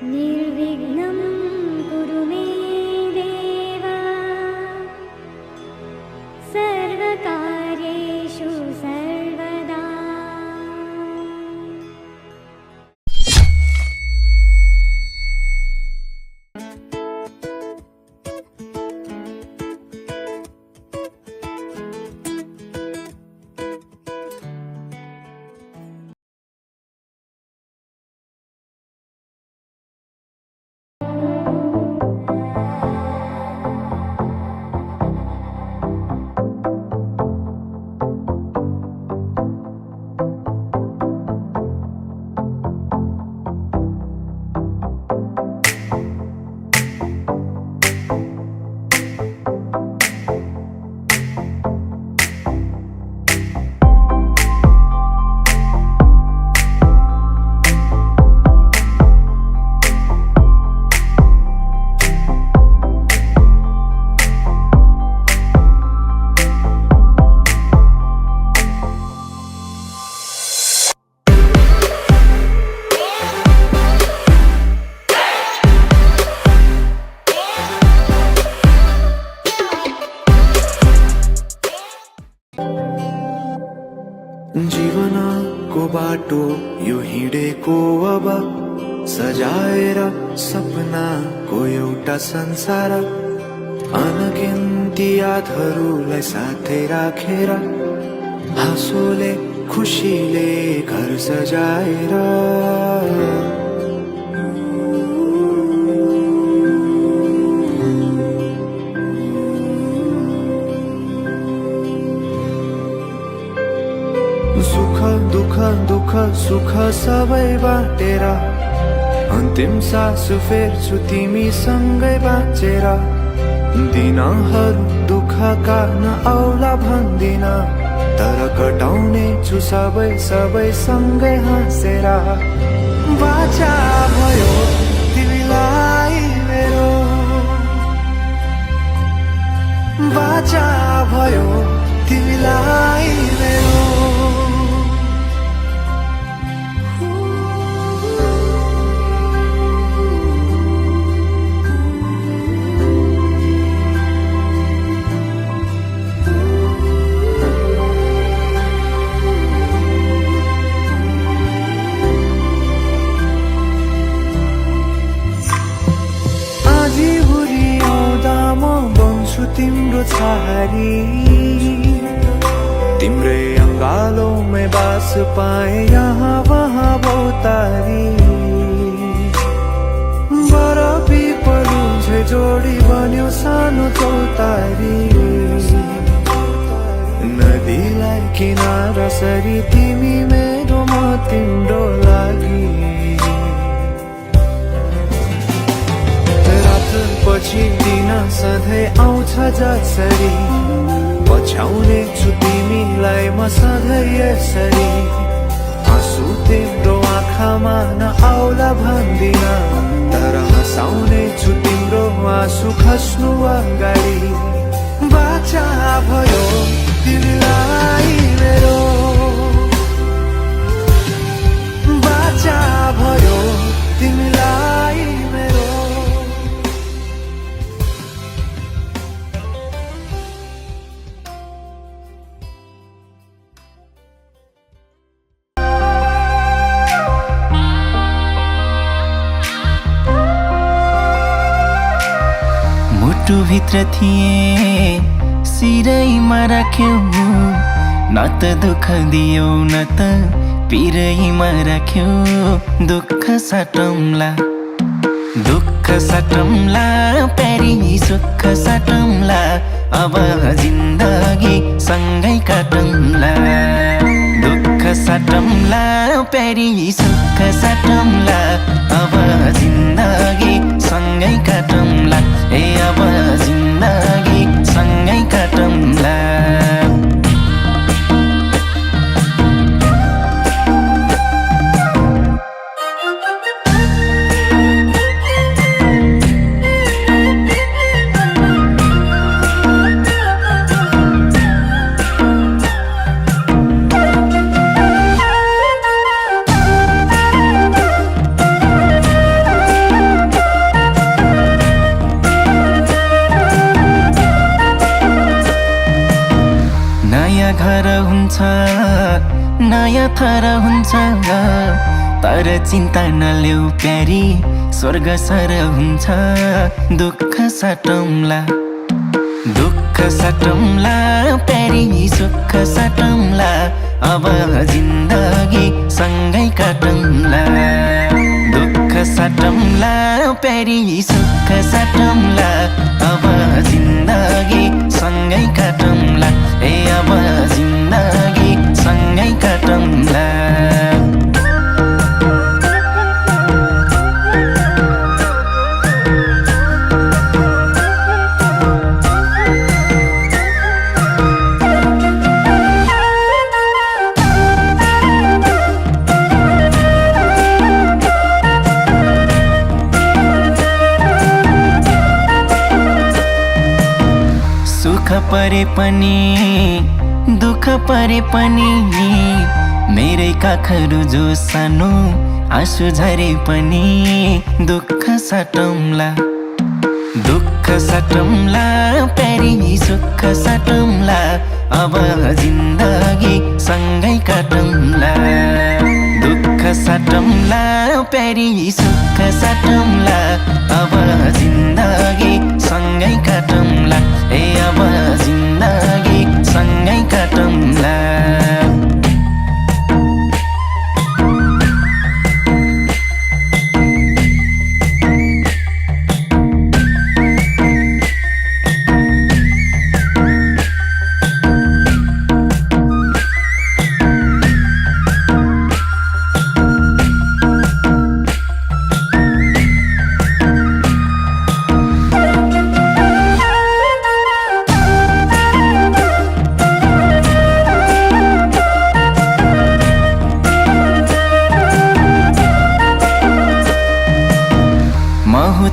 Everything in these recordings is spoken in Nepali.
निर्विघ्नं कुरु मे देव सर्वकार्येषु सर्वदा। जीवनको बाटो यो हिँडेको अब सजाएर सपनाको एउटा संसार, अनगिन्ती यादहरूलाई साथै राखेर हाँसोले खुसीले घर सजाएर सुख दुःख दुःख सुख सबै बाटेर अन्तिम सास फेर्छु तिमीसँगै बाँचेर। दिनहरू दुःखका नआउला भन्दिन, तर कटाउने छु सबै सबै सँगै हाँसेर। बाचा भयो तिमीलाई मेरो, बाचा भयो तिमीलाई मेरो। तिम्रो छारी तिम्रै अङ्गालोमै बास पाए यहाँ वहाँ बहुतारी। बरफी पलु झै जोडी बन्यो सानो चौतारी, नदीलाई किनारा सरी तिमी मेरो म तिम्रो लागि। पछि दिन सधैँ आउँछ जसरी, पछ्याउने छु तिमीलाई म सधैँ यसरी। आँसु तिम्रो आँखामा नआउला भन्दिन, तर हँसाउने छु तिम्रो आँसु खस्नु अगाडि। बाचा भयो तिमीलाई मेरो, बाचा भयो तिमीलाई मेरो। भित्र थिए सिरैमा राख्यौ, न त दुःख दियौ न त पिरैमा राख्यौ। दुःख साटौँला दुःख साटौँला प्यारी सुख साटौँला, अब जिन्दगी सँगै काटौँला। दुःख साटौँला प्यारी सुख साटौँला, अब जिन्दगी सँगै काटौँला। ए अब जिन्दगी सँगै काटौँला। हुन्छ नयाँ थर हुन्छ तर चिन्ता नलेऊ प्यारी स्वर्ग सर हुन्छ दुःख साटौँला प्यारी सुख साटौँला अब जिन्दगी सँगै काटौँला दुःख साटौँला प्यारी सुख साटौँला अब जिन्दगी सँगै काटौँला ए अब जिन्दगी सँगै काटौँला सुख परे पनि दुःख परे पनि मेरै काखहरू जो सानो आँसु झरे पनि दुःख साटौँला प्यारी सुख साटौँला अब जिन्दगी सँगै काटौँला दुःख साटौँला प्यारी सुख साटौँला अब जिन्दगी सँगै काटौँला ए अब जिन्दगी सँगै काटौँला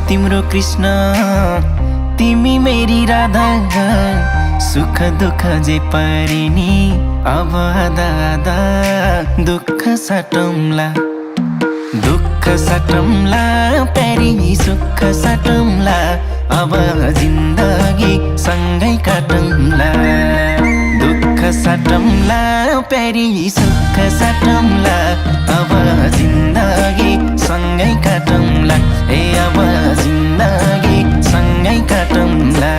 तिम्रो कृष्ण तिमी मेरी राधा सुख दुःख जे परे नि अब आधा आधा दुःख साटौँला प्यारी सुख साटौँला अब जिन्दगी सँगै काटौँला दुःख साटौँला प्यारी सुख साटौँला अब जिन्दगी सँगै काटौँला ए अब जिन्दगी सँगै काटौँला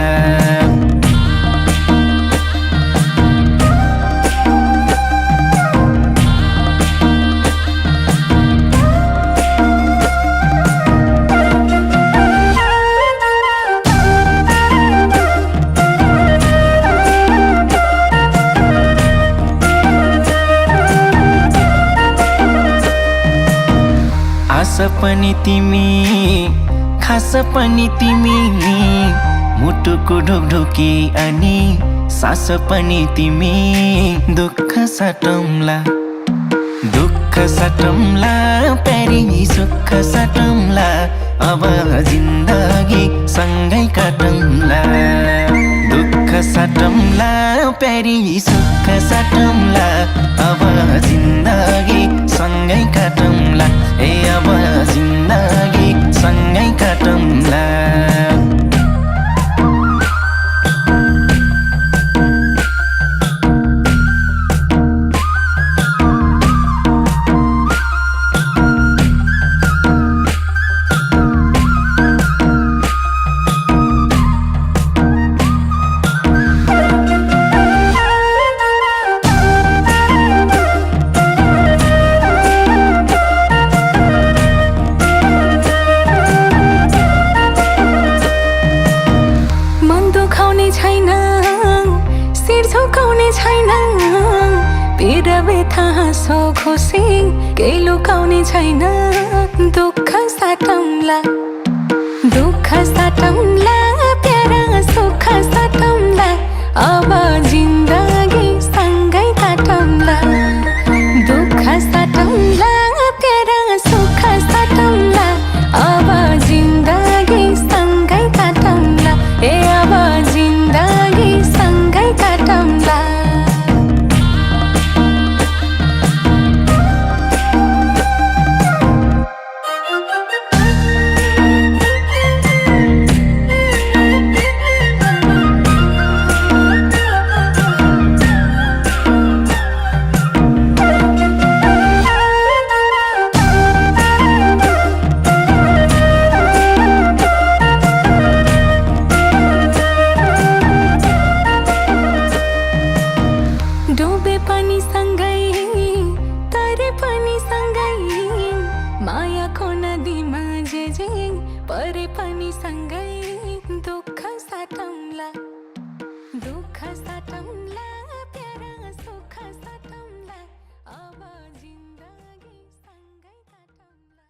आस पनि तिमी खास पनि तिमी मुटुको ढोकढोकी अनि सास पनि तिमी दुःख साटौँला प्यारी सुख साटौँला अब जिन्दगी सँगै काटौँला दुःख साटौँला प्यारी सुख साटौँला अब जिन्दगी सँगै काटौँला ए अब जिन्दगी सँगै काटौँला हाँसो खुसी केही लुकाउने छैन दुःख साटौँला प्यारा सुख साटौँला अब जिन्दगी सँगै काटौँला दुःख साटौँला प्यारा सुख साटौँला अब जिन्दगी सँगै काटौँला ए अब जिन्दगी सँगै काटौँला नदीमा जे परे पनि सँगै दुःख साटौँला प्यारा सुख साटौँला अब जिन्दगी सँगै काटौँला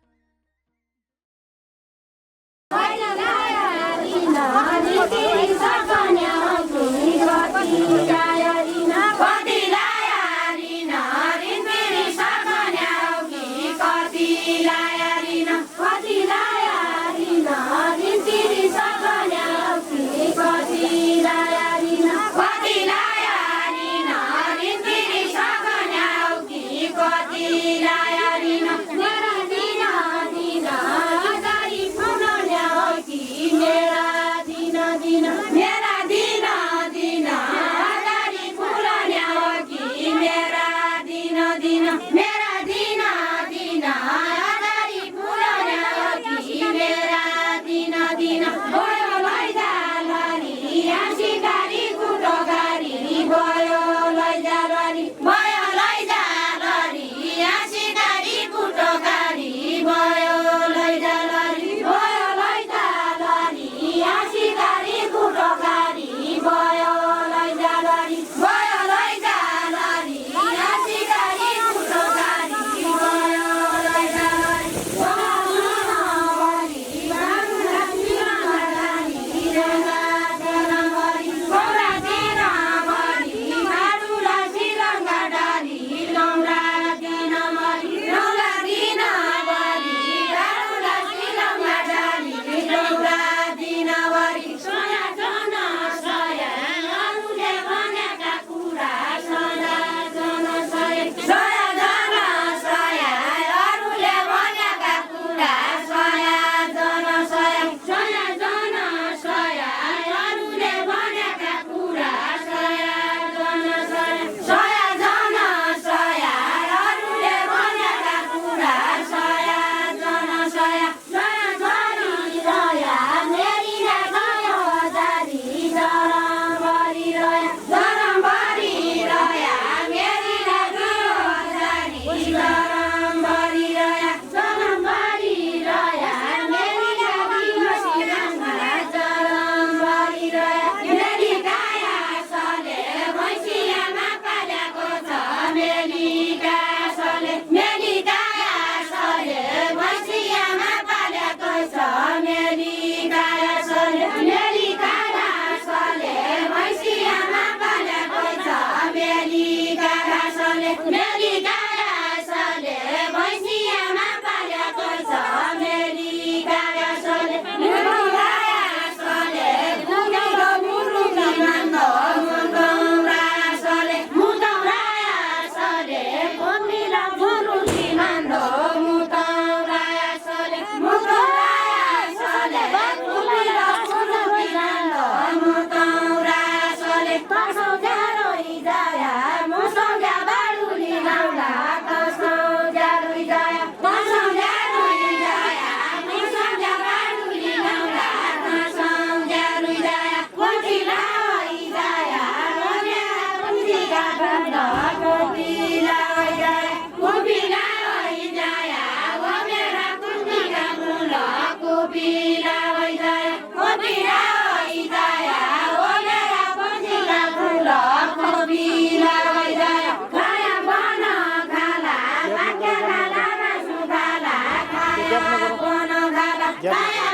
Yep.